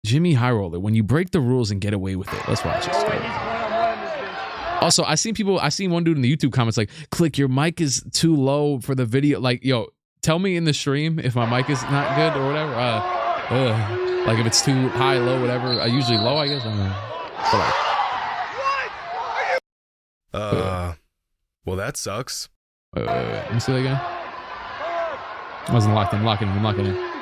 JxmyHighroller, when you break the rules and get away with it. Let's watch this. Also, I seen one dude in the YouTube comments like, Clique, your mic is too low for the video. Like, yo, tell me in the stream if my mic is not good or whatever. Like if it's too high, low, whatever. Usually low, I guess. I don't know. But like, well, that sucks. Wait. Let me see that again. I wasn't locked in. I'm locking in.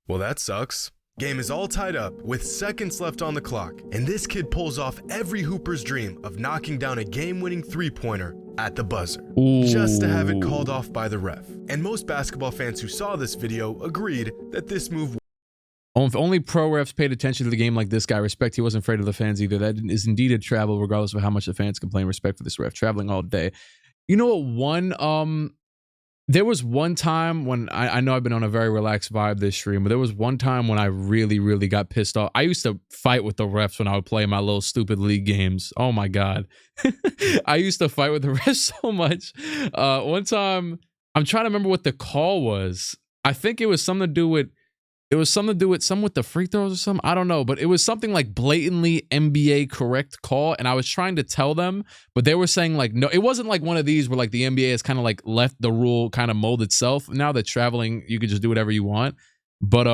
Well, that sucks. Game is all tied up with seconds left on the clock, and this kid pulls off every hooper's dream of knocking down a game-winning three-pointer at the buzzer, just to have it called off by the ref. And most basketball fans who saw this video agreed that this move. If only pro refs paid attention to the game like this guy. Respect, he wasn't afraid of the fans either. That is indeed a travel, regardless of how much the fans complain. Respect for this ref traveling all day. You know what? There was one time when I know I've been on a very relaxed vibe this stream, but there was one time when I really, really got pissed off. I used to fight with the refs when I would play my little stupid league games. Oh my God. I used to fight with the refs so much. One time, I'm trying to remember what the call was. I think it was something to do with some with the free throws or something. I don't know, but it was something like blatantly NBA correct call. And I was trying to tell them, but they were saying like, no, it wasn't like one of these where like the NBA has kind of like left the rule kind of mold itself. Now that traveling, you could just do whatever you want. But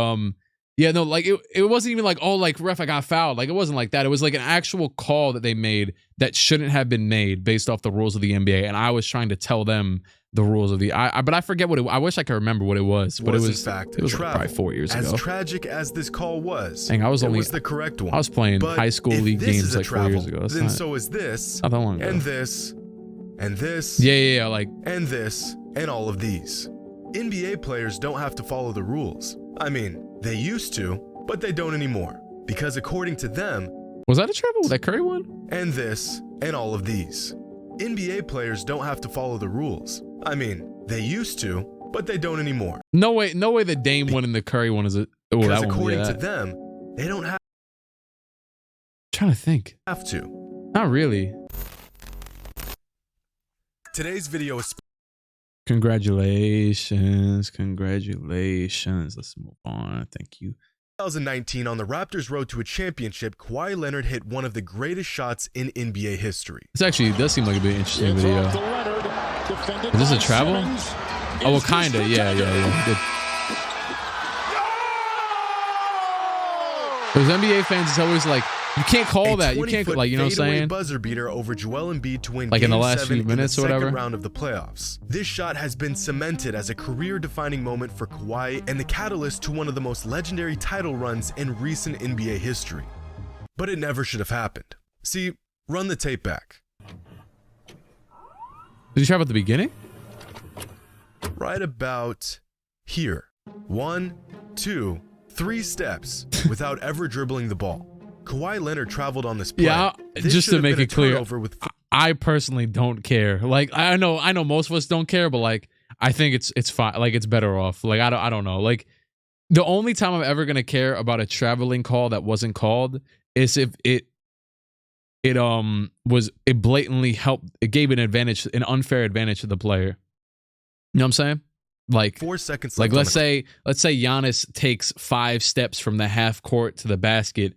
yeah, no, like it wasn't even like, oh, like ref, I got fouled. Like it wasn't like that. It was like an actual call that they made that shouldn't have been made based off the rules of the NBA. And I was trying to tell them the rules of the but I forget what I wish I could remember what it was, but it was like probably 4 years ago. As tragic as this call was, dang, was the correct one. I was playing high school league games like 4 years ago. Then so is this, not that long ago. And this, yeah, like, and this, and all of these. NBA players don't have to follow the rules. I mean, they used to, but they don't anymore, because according to them, was that a travel? That Curry one? And this, and all of these. NBA players don't have to follow the rules. I mean, they used to, but they don't anymore. No way the Dame one and the Curry one is a. Oh, because that according one, to them, they don't have. I'm trying to think. Have to. Not really. Today's video is. Congratulations. Let's move on. Thank you. 2019, on the Raptors' road to a championship, Kawhi Leonard hit one of the greatest shots in NBA history. This actually does seem like a bit interesting video. Is this a travel? Oh, well, kinda. Yeah. Good. Those NBA fans, it's always like, you can't call that. You can't, like, you know what I'm saying? Buzzer beater over Joel Embiid to win like in the last Game 7 few minutes in the or whatever. second round of the playoffs. This shot has been cemented as a career-defining moment for Kawhi and the catalyst to one of the most legendary title runs in recent NBA history. But it never should have happened. See, run the tape back. Did you travel at the beginning? Right about here. 1, 2, 3 steps without ever dribbling the ball. Kawhi Leonard traveled on this play. Yeah, just to make it clear, I personally don't care. Like, I know most of us don't care, but like, I think it's fine. Like, it's better off. Like, I don't know. Like, the only time I'm ever gonna care about a traveling call that wasn't called is if it blatantly helped. It gave an unfair advantage to the player. You know what I'm saying? Like 4 seconds. Like let's say Giannis takes 5 steps from the half court to the basket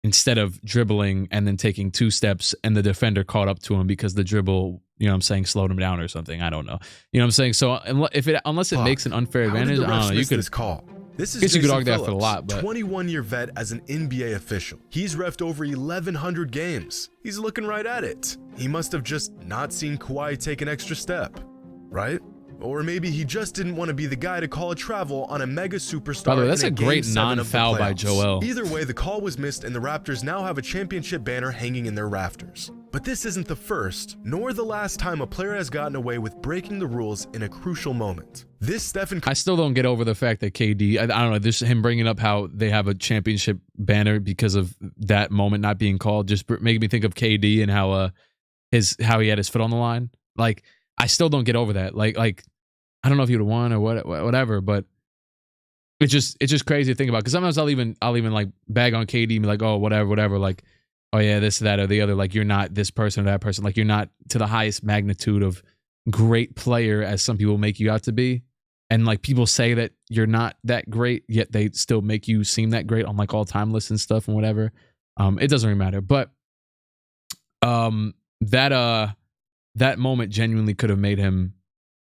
instead of dribbling and then taking 2 steps, and the defender caught up to him because the dribble, you know what I'm saying, slowed him down or something. I don't know. You know what I'm saying? So unless it makes an unfair advantage, I don't know. You could this call. This is you could argue Phillips, that for a lot, but 21-year vet as an NBA official. He's reffed over 1,100 games. He's looking right at it. He must have just not seen Kawhi take an extra step, right? Or maybe he just didn't want to be the guy to call a travel on a mega superstar. By the way, that's in a great Game 7 non-foul by Joel. Either way, the call was missed, and the Raptors now have a championship banner hanging in their rafters. But this isn't the first, nor the last time a player has gotten away with breaking the rules in a crucial moment. I still don't get over the fact that KD, I don't know, this him bringing up how they have a championship banner because of that moment not being called just making me think of KD and how he had his foot on the line. Like, I still don't get over that. Like I don't know if he would have won or whatever, but it's just crazy to think about. Because sometimes I'll even like bag on KD and be like, oh, whatever. Like, oh yeah, this, that, or the other. Like, you're not this person or that person. Like, you're not to the highest magnitude of great player as some people make you out to be. And like people say that you're not that great, yet they still make you seem that great on like all time lists and stuff and whatever. It doesn't really matter. But that moment genuinely could have made him,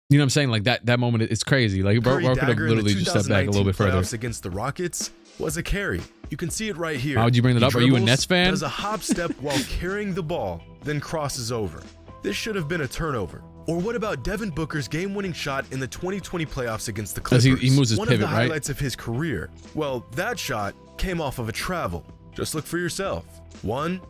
you know what I'm saying? Like that moment, it's crazy. Like bro could have literally just stepped back a little bit further. Against the Rockets was a carry. You can see it right here. Why would you bring that up? Are you a Nets fan? Does a hop step while carrying the ball, then crosses over. This should have been a turnover. Or what about Devin Booker's game-winning shot in the 2020 playoffs against the Clippers? He moves his One pivot, of the right? highlights of his career. Well, that shot came off of a travel. Just look for yourself. 1,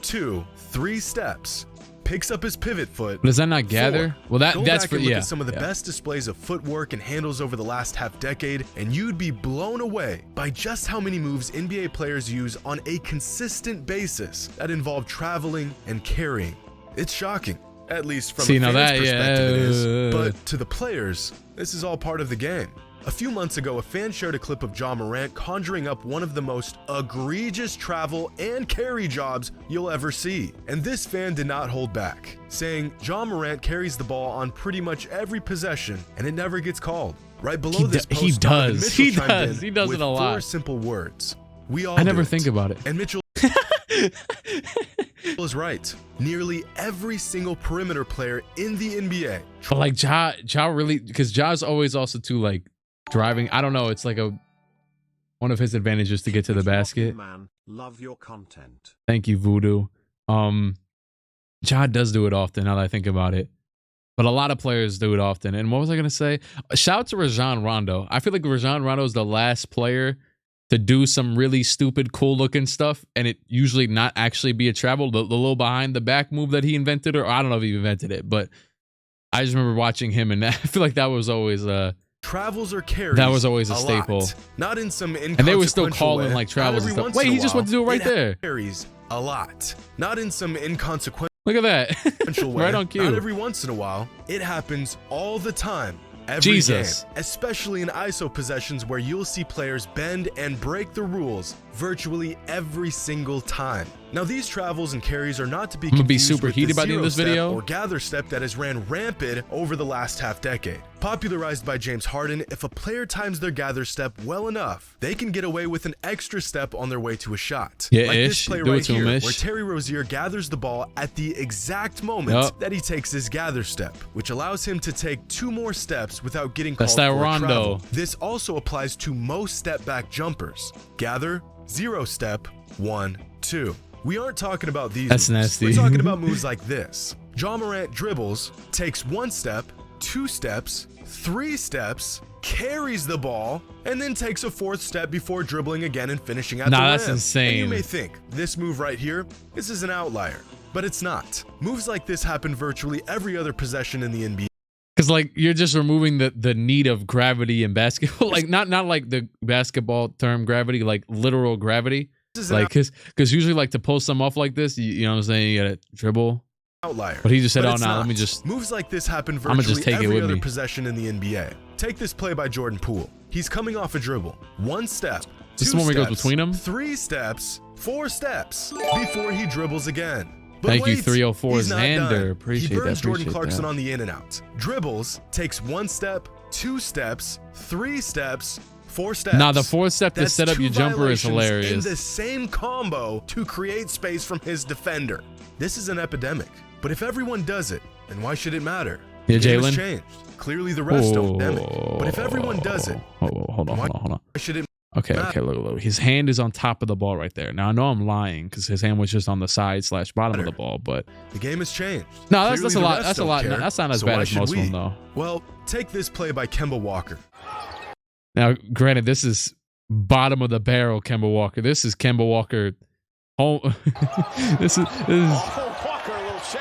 2, 3 steps. Picks up his pivot foot. Does that not gather? 4. Well, Go that's back for and look yeah. at some of the best displays of footwork and handles over the last half decade, and you'd be blown away by just how many moves NBA players use on a consistent basis that involve traveling and carrying. It's shocking, at least from a fan's perspective it is. But to the players, this is all part of the game. A few months ago, a fan shared a clip of Ja Morant conjuring up one of the most egregious travel and carry jobs you'll ever see. And this fan did not hold back, saying Ja Morant carries the ball on pretty much every possession and it never gets called. Right below this post, he does He does it a lot. 4 simple words. We all I never do it. think about it. And Mitchell is right. Nearly every single perimeter player in the NBA. But like Ja really, because Ja's always also too like driving. I don't know. It's like one of his advantages to get to the basket. Man, love your content. Thank you, Voodoo. Ja does do it often. Now that I think about it, but a lot of players do it often. And what was I gonna say? Shout out to Rajon Rondo. I feel like Rajon Rondo is the last player to do some really stupid, cool looking stuff, and it usually not actually be a travel. The little behind the back move that he invented, or I don't know if he invented it, but I just remember watching him, and I feel like that was always travels or carries. That was always a staple. Lot. Not in some inconsequential and they were still calling way. like travels and stuff. Wait, he just went to do it right there. Carries a lot. Not in some inconsequential. Look at that. way. Right on cue. Not every once in a while. It happens all the time. Every Jesus. game, especially in ISO possessions where you'll see players bend and break the rules virtually every single time. Now these travels and carries are not to be confused super with heated the by the end of this zero video step or gather step that has ran rampant over the last half decade. Popularized by James Harden, if a player times their gather step well enough, they can get away with an extra step on their way to a shot. Yeah, like this play right here, where Terry Rozier gathers the ball at the exact moment that he takes his gather step, which allows him to take 2 more steps without getting called for a travel. This also applies to most step back jumpers. Gather, 0 step, 1, 2. We aren't talking about these That's moves. nasty. We're talking about moves like this. Ja Morant dribbles, takes 1 step, 2 steps, 3 steps, carries the ball, and then takes a 4th step before dribbling again and finishing at the rim. That's insane. And you may think, this move right here, this is an outlier, but it's not. Moves like this happen virtually every other possession in the NBA. Because like you're just removing the need of gravity in basketball, like not like the basketball term gravity, like literal gravity. Like because usually like to pull some off like this, you know what I'm saying, you gotta dribble. Outlier. But he just said, "Oh no, let me just." Moves like this happen virtually just take every it with other me. possession in the NBA. Take this play by Jordan Poole. He's coming off a dribble. 1 step. This is 2 one where he goes steps, between them. 3 steps. 4 steps before he dribbles again. But Thank you, wait, 304 he's not Xander. done. Appreciate he burns that. Jordan Appreciate Clarkson that. on the in and out. Dribbles, takes 1 step, 2 steps, 3 steps, 4 steps. Nah, the 4th step to That's set up 2 your jumper is violations hilarious. in the same combo to create space from his defender. This is an epidemic. But if everyone does it, then why should it matter? Yeah, The game has Jalen. changed. Clearly the refs don't epidemic. But if everyone does it, hold on. why should it Okay, look. His hand is on top of the ball right there. Now I know I'm lying because his hand was just on the side / bottom of the ball, but the game has changed. no, that's Clearly a the lot. refs That's a don't lot. care. That's not as So bad why as should most of we? them though. Well, take this play by Kemba Walker. Now, granted, this is bottom of the barrel Kemba Walker. This is Kemba Walker.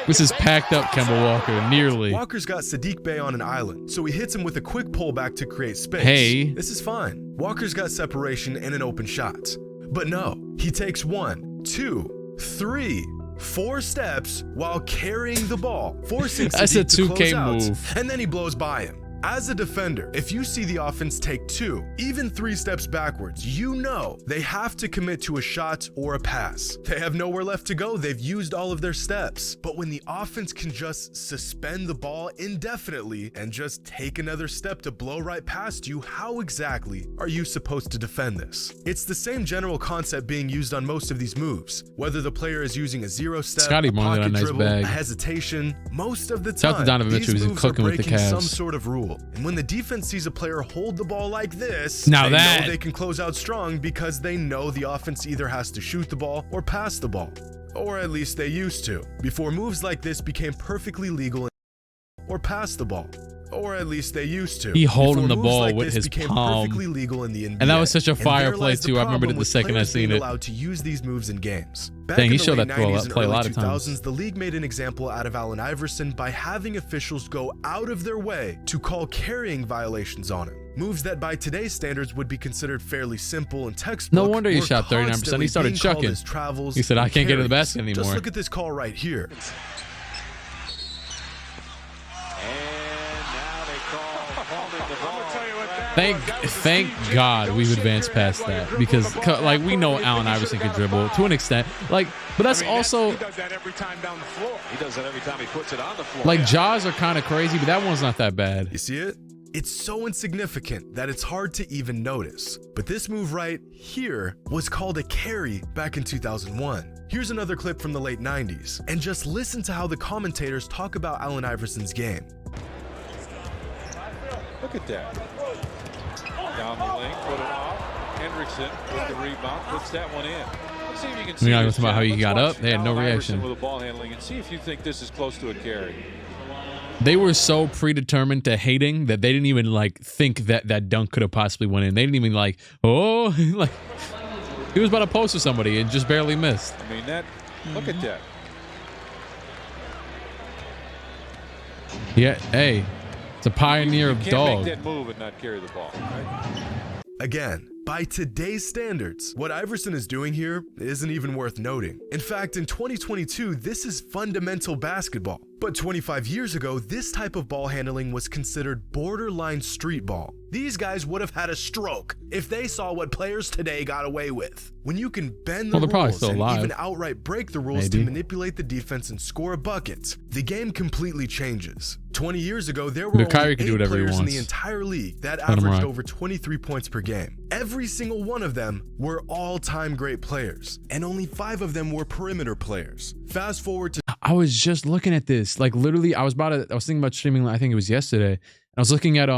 This is packed up Kemba Walker, nearly. Walker's got Sadiq Bey on an island, so he hits him with a quick pullback to create space. Hey. This is fine. Walker's got separation and an open shot. But no, he takes 1, 2, 3, 4 steps while carrying the ball, forcing That's a Sadiq to 2K close out, move. and then he blows by him. As a defender, if you see the offense take 2, even 3 steps backwards, you know they have to commit to a shot or a pass. They have nowhere left to go, they've used all of their steps. But when the offense can just suspend the ball indefinitely and just take another step to blow right past you, how exactly are you supposed to defend this? It's the same general concept being used on most of these moves. Whether the player is using a 0-step, Scotty a Barnes pocket a nice dribble, bag. a hesitation, most of the Shout out to time, Donovan these Mitchell, moves are cooking with the breaking some Cavs. sort of rule. And when the defense sees a player hold the ball like this, Now they that- know they can close out strong because they know the offense either has to shoot the ball or pass the ball. Or at least they used to, before moves like this became perfectly legal, or pass the ball. Or at least they used to. He holding before the moves ball like with this his became palm. perfectly legal in the NBA. And that was such a And fire there play lies the too. I remembered it problem the with second I players seen being it. allowed to use these moves in games. Back Dang, he in the showed late that play 90s and a early lot of times. 2000s, the league made an example out of Allen Iverson by having officials go out of their way to call carrying violations on him. Moves that by today's standards would be considered fairly simple and textbook. No wonder he were shot 39%. He started constantly being called chucking. as travels He said, and "I can't get to the carries." basket anymore." Just look at this call right here. Thank God we've advanced past that, because like we know Allen Iverson can dribble to an extent, like, but that's also he does that every time down the floor. He does that every time he puts it on the floor. like jaws are kind of crazy, but that one's not that bad. You see it? It's so insignificant that it's hard to even notice. But this move right here was called a carry back in 2001. Here's another clip from the late 90s, and just listen to how the commentators talk about Allen Iverson's game. Look at that. Down the lane, put it off. Hendrickson with the rebound, puts that one in. Let's see if you can see We're not this, talking about how John. he Let's got watch up. They had no Allen Iverson reaction. with the ball handling, and see if you think this is close to a carry. They were so predetermined to hating that they didn't even like think that that dunk could have possibly went in. They didn't even like, oh, like he was about to post with somebody and just barely missed. I mean, that. Look at that. Yeah, hey, it's a pioneer You of can't dog. make that move and not carry the ball. Again, by today's standards, what Iverson is doing here isn't even worth noting. In fact, in 2022, this is fundamental basketball. But 25 years ago, this type of ball handling was considered borderline street ball. These guys would have had a stroke if they saw what players today got away with. When you can bend the Well, they're probably rules still and alive. even outright break the rules Maybe. to manipulate the defense and score a bucket, the game completely changes. 20 years ago, there were But Kyrie only can do 8 whatever he players in wants. the entire league that Let him averaged rock. over 23 points per game. Every single one of them were all-time great players, and only 5 of them were perimeter players. Fast forward to I was just looking at this, like literally, I was thinking about streaming. I think it was yesterday. And I was looking at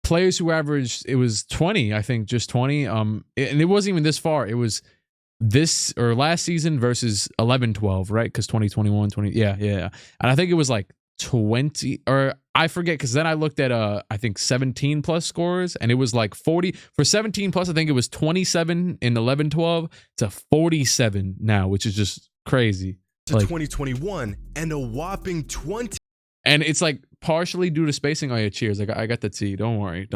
players who averaged, it was 20, I think, just 20. And it wasn't even this far. It was this or last season versus 11-12, right? Because 2021, 20, yeah. And I think it was like 20, or I forget, because then I looked at I think 17 plus scores, and it was like 40 for 17 plus. I think it was 27 in 11-12 to 47 now, which is just crazy. Like, 2021 and a whopping 20. and it's like partially due to spacing. Oh yeah, cheers. Like I got the tea. Don't worry.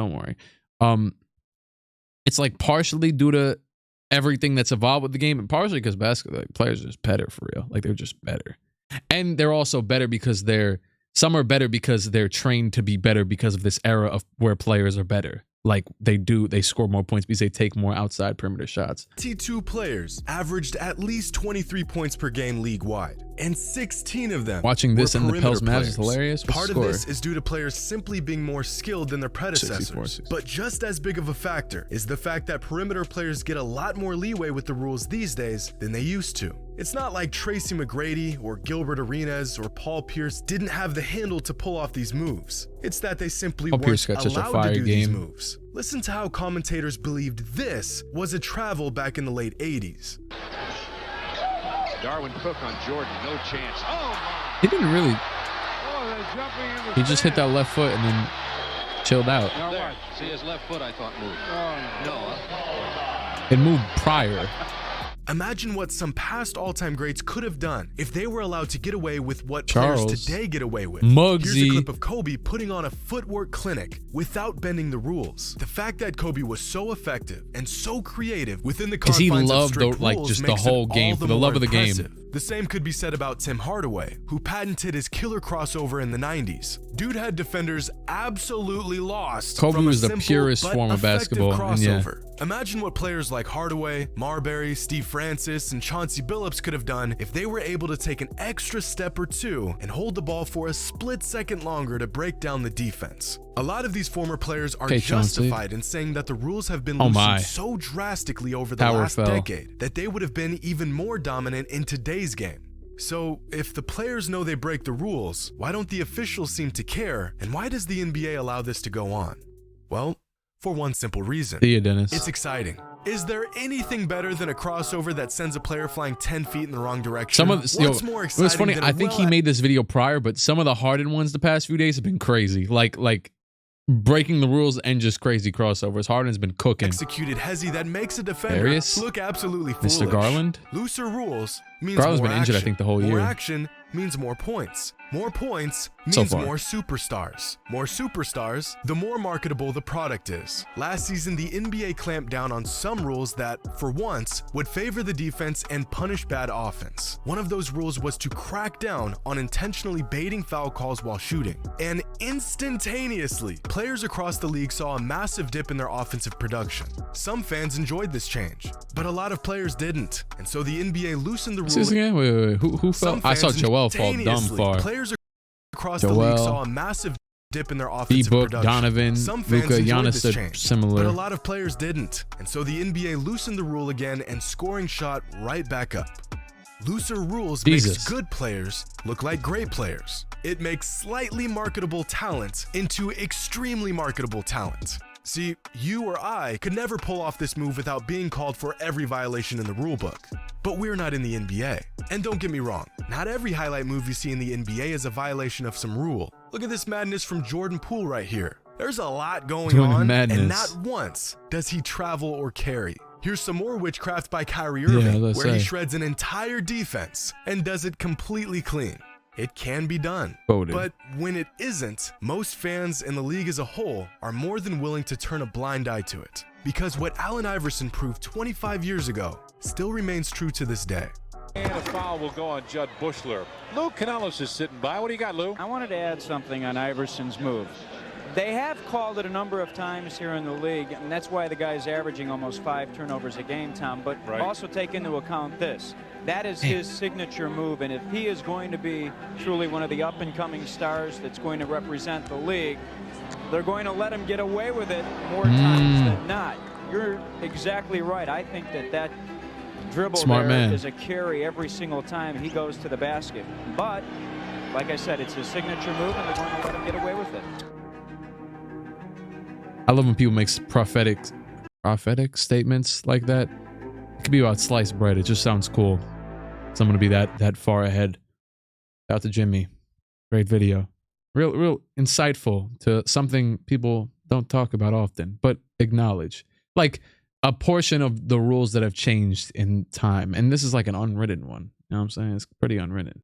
It's like partially due to everything that's evolved with the game, and partially because basketball players are just better for real. Like they're just better, and they're also better because some are better because they're trained to be better because of this era of where players are better. Like they score more points because they take more outside perimeter shots. 22 players averaged at least 23 points per game league-wide, and 16 of them Watching this were in the perimeter Pels Mavs is players. hilarious. What's Part the of score? this is due to players simply being more skilled than their predecessors. 64. But just as big of a factor is the fact that perimeter players get a lot more leeway with the rules these days than they used to. It's not like Tracy McGrady or Gilbert Arenas or Paul Pierce didn't have the handle to pull off these moves. It's that they simply Paul Pierce weren't got such a allowed to fire do these game. moves. Listen to how commentators believed this was a travel back in the late 80s. Darwin Cook on Jordan, no chance. Oh, He didn't really. oh, they're jumping in the He just hit that left foot and then chilled out. Now what? See his left foot, I thought moved. No. It moved prior. Imagine what some past all-time greats could have done if they were allowed to get away with what Charles. players today get away with. Muggsy. Here's a clip of Kobe putting on a footwork clinic without bending the rules. The fact that Kobe was so effective and so creative within the confines he of loved strict like rules just the makes whole it game all for the more love of the game. impressive. The same could be said about Tim Hardaway, who patented his killer crossover in the 90s. Dude had defenders absolutely lost. Kobe from a was the simple purest but form of effective basketball, and yeah. crossover. Imagine what players like Hardaway, Marbury, Steve Francis, and Chauncey Billups could have done if they were able to take an extra step or two and hold the ball for a split second longer to break down the defense. A lot of these former players are justified in saying that the rules have been loosened so drastically over the last decade that they would have been even more dominant in today's game. So, if the players know they break the rules, why don't the officials seem to care, and why does the NBA allow this to go on? Well, for one simple reason. See you, Dennis. It's exciting. Is there anything better than a crossover that sends a player flying 10 feet in the wrong direction? Some of the, What's more exciting? It was funny. I think he made this video prior, but some of the Harden ones the past few days have been crazy. Like breaking the rules and just crazy crossovers. Harden's been cooking. Executed hezzy that makes a defender look absolutely foolish. Mr. Garland. Looser rules means Garland's more been injured, action. I think, the whole year. More action means more points. More points means more superstars. More superstars, the more marketable the product is. Last season, the NBA clamped down on some rules that, for once, would favor the defense and punish bad offense. One of those rules was to crack down on intentionally baiting foul calls while shooting. And instantaneously, players across the league saw a massive dip in their offensive production. Some fans enjoyed this change, but a lot of players didn't. And so the NBA loosened the rules. Wait. Who fell? I saw Joel fall dumb far. Players across the league saw a massive dip in their offensive production. Donovan, Some fans Luka, enjoyed Giannis this change, similar. but a lot of players didn't. And so the NBA loosened the rule again and scoring shot right back up. Looser rules makes good players look like great players. It makes slightly marketable talent into extremely marketable talent. See, you or I could never pull off this move without being called for every violation in the rulebook. But we're not in the NBA. And don't get me wrong, not every highlight move you see in the NBA is a violation of some rule. Look at this madness from Jordan Poole right here. There's a lot going on, and not once does he travel or carry. Here's some more witchcraft by Kyrie Irving, where he shreds an entire defense and does it completely clean. It can be done, but when it isn't, most fans in the league as a whole are more than willing to turn a blind eye to it. Because what Allen Iverson proved 25 years ago still remains true to this day. And a foul will go on Judd Bushler. Lou Canellis is sitting by. What do you got, Lou? I wanted to add something on Iverson's move. They have called it a number of times here in the league, and that's why the guy's averaging almost 5 turnovers a game, Tom. But also take into account this. That is his signature move, and if he is going to be truly one of the up-and-coming stars that's going to represent the league, they're going to let him get away with it more times than not. You're exactly right. I think that dribble is a carry every single time he goes to the basket. But, like I said, it's his signature move, and they're going to let him get away with it. I love when people make prophetic statements like that. It could be about sliced bread. It just sounds cool. Someone to be that far ahead. Shout out to Jimmy. Great video. Real insightful to something people don't talk about often, but acknowledge. Like a portion of the rules that have changed in time. And this is like an unwritten one. You know what I'm saying? It's pretty unwritten.